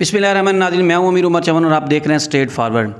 बिस्मिल्लाहिर्रहमानिर्रहीम। नाज़रीन, मैं हूं अमीर उमर चमन और आप देख रहे हैं स्ट्रेट फॉरवर्ड।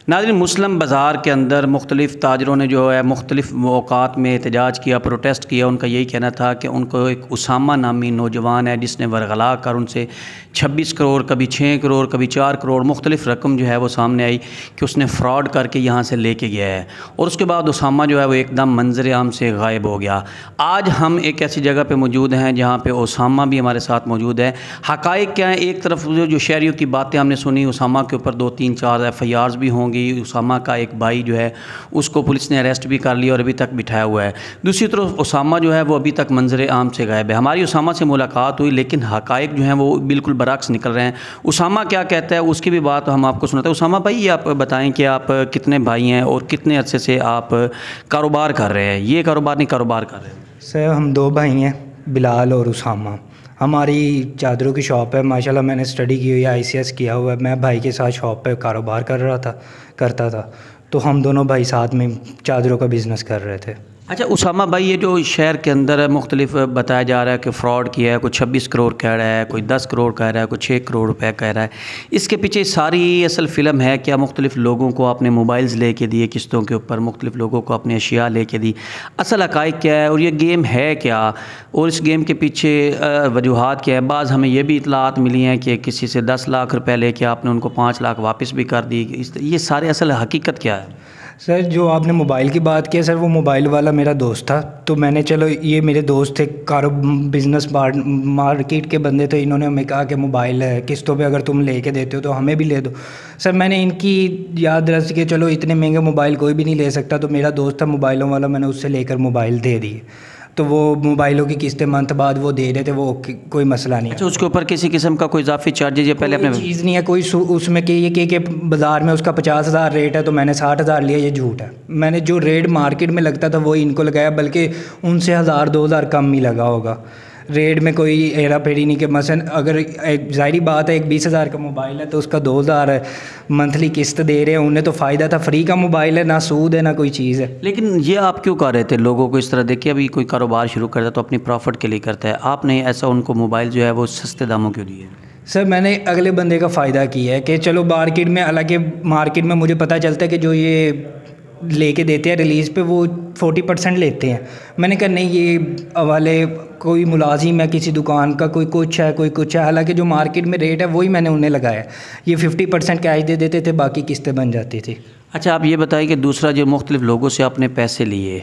नाज़रीन, मुस्लिम बाज़ार के अंदर मुख्तलिफ़ ताजरों ने जो है मुख्तलिफ़ मौक़ात में एहतजाज किया, प्रोटेस्ट किया। उनका यही कहना था कि उनको एक उसामा नामी नौजवान है जिसने वरगला कर उनसे 26 करोड़, कभी 6 करोड़, कभी 4 करोड़ मुख्तलिफ़ रकम जो है वो सामने आई कि उसने फ़्रॉड करके यहाँ से लेके गया है। और उसके बाद उसामा जो है वो एकदम मंजर आम से गायब हो गया। आज हम एक ऐसी जगह पर मौजूद हैं जहाँ पर उसामा भी हमारे साथ मौजूद है। हक़ाइक़ क्या है? एक तरफ जो शहरियों की बातें हमने सुनी, उसामा के ऊपर 2-3-4 FIRs भी होंगी। उसामा का एक भाई जो है उसको पुलिस ने अरेस्ट भी कर लिया और अभी तक बिठाया हुआ है। दूसरी तरफ उसामा जो है वो अभी तक मंजर आम से गायब है। हमारी उसामा से मुलाकात हुई लेकिन हक़ाइक़ जो हैं वो बिल्कुल बरअक्स निकल रहे हैं। उसामा क्या कहता है उसकी भी बात हम आपको सुनाते हैं। उसामा भाई, ये आप बताएं कि आप कितने भाई हैं और कितने अरसे से आप कारोबार कर रहे हैं? ये कारोबार नहीं, कारोबार कर रहे हैं? सर, हम 2 भाई हैं, बिलाल और उसामा। हमारी चादरों की शॉप है। माशाल्लाह मैंने स्टडी की हुई है, ICS किया हुआ है। मैं भाई के साथ शॉप पे कारोबार करता था। तो हम दोनों भाई साथ में चादरों का बिज़नेस कर रहे थे। अच्छा उसामा भाई, ये जो शहर के अंदर मुख्तलिफ बताया जा रहा है कि फ़्रॉड किया है, कोई 26 करोड़ कह रहा है, कोई 10 करोड़ कह रहा है, कोई 6 करोड़ रुपए कह रहा है, इसके पीछे सारी असल फ़िल्म है क्या? मुख्तलिफ लोगों को आपने मोबाइल्स लेके दिए किस्तों के ऊपर, मुख्तलिफ लोगों को अपनी अशिया लेके दी, असल हक़ाइक़ क्या है और ये गेम है क्या? और इस गेम के पीछे वजूहात क्या है? बाज़ हमें ये भी इतलात मिली हैं कि किसी से 10 लाख रुपये लेके आपने उनको 5 लाख वापस भी कर दी। ये सारे असल हकीकत क्या है? सर, जो आपने मोबाइल की बात की है सर, वो मोबाइल वाला मेरा दोस्त था। तो मैंने, चलो ये मेरे दोस्त थे, बिज़नेस मार्केट के बंदे थे। इन्होंने हमें कहा कि मोबाइल है, किस्तों पे अगर तुम लेके देते हो तो हमें भी ले दो। सर, मैंने इनकी याद रख के चलो इतने महंगे मोबाइल कोई भी नहीं ले सकता। तो मेरा दोस्त था मोबाइलों वाला, मैंने उससे लेकर मोबाइल दे दिए। तो वो मोबाइलों की किस्तें मंथ बाद वो दे रहे थे, वो कोई मसला नहीं। अच्छा, उसके ऊपर किसी किस्म का कोई इजाफी चार्जेज या पहले अपने चीज़ नहीं है कोई उसमें कि ये कि बाज़ार में उसका 50,000 रेट है तो मैंने 60,000 लिया, ये झूठ है। मैंने जो रेट मार्केट में लगता था वो इनको लगाया, बल्कि उनसे 1,000-2,000 कम ही लगा होगा। रेट में कोई हेरा फेरी नहीं। कि मसलन अगर एक ज़ाहिरी बात है, एक 20,000 का मोबाइल है तो उसका 2,000 मंथली किस्त दे रहे हैं, उन्हें तो फ़ायदा था। फ्री का मोबाइल है, ना सूद है ना कोई चीज़ है। लेकिन ये आप क्यों कर रहे थे लोगों को इस तरह? देखिए, अभी कोई कारोबार शुरू करता है तो अपनी प्रॉफिट के लिए करता है, आपने ऐसा उनको मोबाइल जो है वो सस्ते दामों क्यों दिए? सर, मैंने अगले बंदे का फ़ायदा किया है कि चलो मार्केट में, हालांकि मार्केट में मुझे पता चलता है कि जो ये लेके देते हैं रिलीज़ पे वो 40% लेते हैं। मैंने कहा नहीं, ये वाले कोई मुलाजिम है किसी दुकान का, कोई कुछ है कोई कुछ है। हालांकि जो मार्केट में रेट है वही मैंने उन्हें लगाया। ये 50% कैश दे देते थे, बाकी किस्तें बन जाती थी। अच्छा, आप ये बताइए कि दूसरा जो मुख्तलिफ लोगों से आपने पैसे लिए,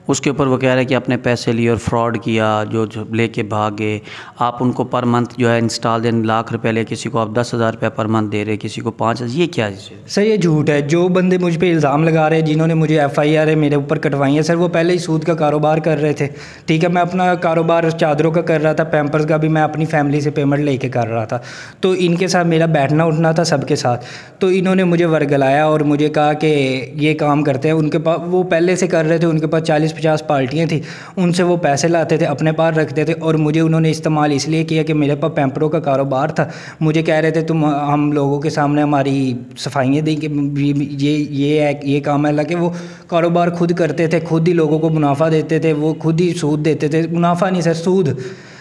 उसके ऊपर वो कह रहे हैं कि आपने पैसे लिए और फ्रॉड किया, जो लेके भागे। आप उनको पर मंथ जो है इंस्टॉल देने लाख रुपए ले, किसी को आप 10,000 रुपये पर मंथ दे रहे, किसी को 5,000। ये क्या है? सर, ये झूठ है। जो बंदे मुझ पे इल्ज़ाम लगा रहे हैं, जिन्होंने मुझे FIR मेरे ऊपर कटवाई है, सर वो पहले ही सूद का कारोबार कर रहे थे। ठीक है, मैं अपना कारोबार चादरों का कर रहा था, पैम्पर्स का भी मैं अपनी फैमिली से पेमेंट लेके कर रहा था। तो इनके साथ मेरा बैठना उठना था सबके साथ। तो इन्होंने मुझे वर्गलाया और मुझे कहा कि ये काम करते हैं। उनके पास वो पहले से कर रहे थे, उनके पास 40-50 पार्टियाँ थी, उनसे वो पैसे लाते थे, अपने पास रखते थे। और मुझे उन्होंने इस्तेमाल इसलिए किया कि मेरे पास पैम्परों का कारोबार था। मुझे कह रहे थे तुम हम लोगों के सामने हमारी सफाइयाँ दी कि ये काम है। हालांकि वो कारोबार खुद करते थे, खुद ही लोगों को मुनाफा देते थे, वो खुद ही सूद देते थे। मुनाफा नहीं सर, सूद।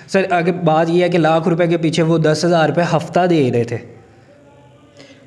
सर, आगे बात ये है कि लाख रुपए के पीछे वो 10,000 रुपये हफ्ता दे रहे थे।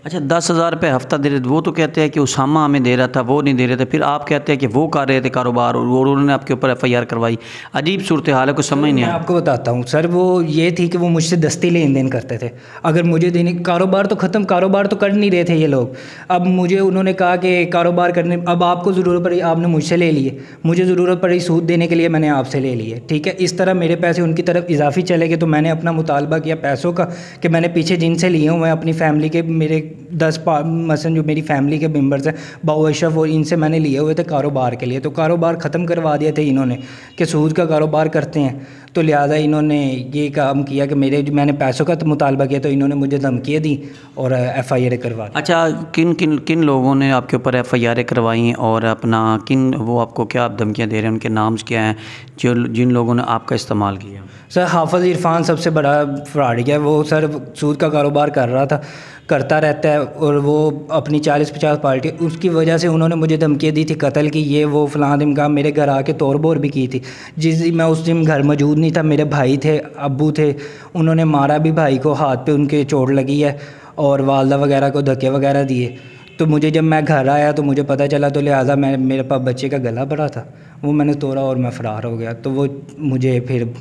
अच्छा, 10,000 रुपये हफ्ता दे रहे थे। वो तो कहते हैं कि उसामा हमें दे रहा था, वो नहीं दे रहे थे। फिर आप कहते हैं कि वो कर रहे थे कारोबार और उन्होंने आपके ऊपर FIR करवाई। अजीब सूरत हाल है, कुछ समझ नहीं आया। मैं आपको बताता हूँ सर, वो ये थी कि वो मुझसे दस्ती लेन देन करते थे। अगर मुझे देने, कारोबार तो ख़त्म, कारोबार तो कर नहीं रहे थे ये लोग। अब मुझे उन्होंने कहा कि कारोबार करने, अब आपको ज़रूरत पड़ी, आपने मुझसे ले लिए, मुझे ज़रूरत पड़ी सूद देने के लिए, मैंने आपसे ले लिए। ठीक है, इस तरह मेरे पैसे उनकी तरफ इजाफी चले गए। तो मैंने अपना मुतालबा किया पैसों का कि मैंने पीछे जिनसे लिए हुए अपनी फैमिली के, मेरे 10 मसलन जो मेरी फैमिली के मेंबर्स हैं, बाऊ अशरफ, और इनसे मैंने लिए हुए थे कारोबार के लिए। तो कारोबार ख़त्म करवा दिया थे इन्होंने कि सूद का कारोबार करते हैं। तो लिहाजा इन्होंने ये काम किया कि मैंने पैसों का मुतालबा किया, तो इन्होंने मुझे धमकियाँ दी और FIR करवा दी। अच्छा, किन लोगों ने आपके ऊपर FIR करवाई और अपना वो आपको क्या धमकियाँ दे रहे हैं? उनके नाम्स क्या हैं जिन लोगों ने आपका इस्तेमाल किया? सर, हाफिज़ इरफान सबसे बड़ा फ्रॉड है। वो सर सूद का कारोबार कर रहा था, करता रहता है, और वो अपनी 40-50 पार्टी, उसकी वजह से उन्होंने मुझे धमकियाँ दी थी कत्ल की, ये वो फ़लाँ दिन का। मेरे घर आके तोड़ बोड़ भी की थी। जिस दिन मैं उस दिन घर मौजूद नहीं था, मेरे भाई थे, अब्बू थे, उन्होंने मारा भी भाई को, हाथ पे उनके चोट लगी है और वालदा वगैरह को धक्के वगैरह दिए। तो मुझे जब मैं घर आया तो मुझे पता चला, तो लिहाजा मैं, मेरे पास बच्चे का गला भरा था, वो मैंने तोड़ा और मैं फ़रार हो गया। तो वो मुझे फिर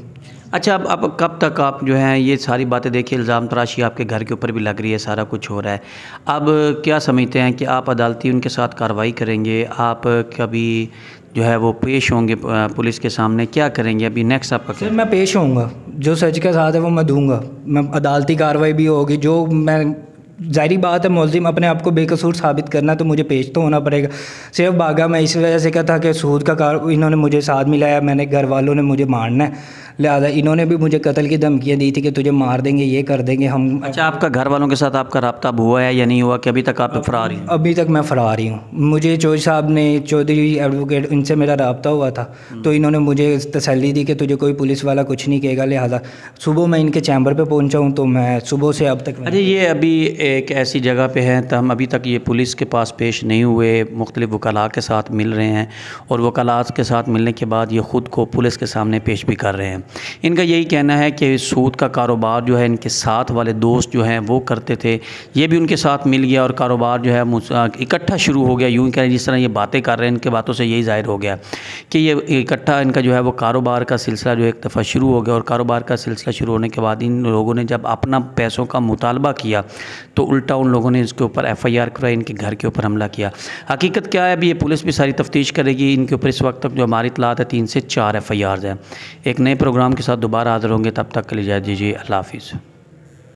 अच्छा, अब कब तक आप जो हैं ये सारी बातें देखिए, इल्ज़ाम तराशी आपके घर के ऊपर भी लग रही है, सारा कुछ हो रहा है। अब क्या समझते हैं कि आप अदालती उनके साथ कार्रवाई करेंगे, आप कभी जो है वो पेश होंगे पुलिस के सामने, क्या करेंगे अभी नेक्स्ट आपका? सर मैं पेश होऊंगा, जो सच के साथ है वो मैं दूंगा, मैं अदालती कार्रवाई भी होगी। जो मैं, ज़ाहिरी बात है, मुल्ज़िम अपने आप को बेकसूर साबित करना, तो मुझे पेश तो होना पड़ेगा। सिर्फ भागा मैं इस वजह से क्या था कि सूद का कार इन्होंने मुझे साथ मिलाया, मैंने, घर वालों ने मुझे मारना है, लिहाजा इन्होंने भी मुझे कत्ल की धमकियाँ दी थी कि तुझे मार देंगे, ये कर देंगे हम। अच्छा, आपका घर वालों के साथ आपका रब्ता हुआ है या नहीं हुआ कि अभी तक आप फ़रार ही हैं? अभी तक मैं फ़रार ही हूँ। मुझे चौधरी साहब ने, चौधरी एडवोकेट, इनसे मेरा रब्ता हुआ था, तो इन्होंने मुझे तसल्ली दी कि तुझे कोई पुलिस वाला कुछ नहीं कहेगा, लिहाजा सुबह मैं इनके चैम्बर पे पहुंचा हूँ, तो मैं सुबह से अब तक। अच्छा, ये अभी एक ऐसी जगह पे हैं तो हम अभी तक ये पुलिस के पास पेश नहीं हुए, मुख्तलिफ वकला के साथ मिल रहे हैं और वकला के साथ मिलने के बाद ये ख़ुद को पुलिस के सामने पेश भी कर रहे हैं। इनका यही कहना है कि सूद का कारोबार जो है इनके साथ वाले दोस्त जो हैं वो करते थे, ये भी उनके साथ मिल गया और कारोबार जो है इकट्ठा शुरू हो गया। यूँ कह जिस तरह ये बातें कर रहे हैं, इनके बातों से यही ज़ाहिर हो गया कि ये इकट्ठा इनका जो है वो कारोबार का सिलसिला जो एक दफ़ा शुरू हो गया और कारोबार का सिलसिला शुरू होने के बाद इन लोगों ने जब अपना पैसों का मुतालबा किया तो उल्टा उन लोगों ने इसके ऊपर FIR कराई, इनके घर के ऊपर हमला किया। हकीकत क्या है अभी ये पुलिस भी सारी तफ्तीश करेगी। इनके ऊपर इस वक्त तक जो हमारी इत्तलात है 3 से 4 FIRs हैं। एक नए प्रोग्राम के साथ दोबारा हाज़िर होंगे, तब तक के लिए इजाज़त दीजिए। अल्लाह हाफ़िज़।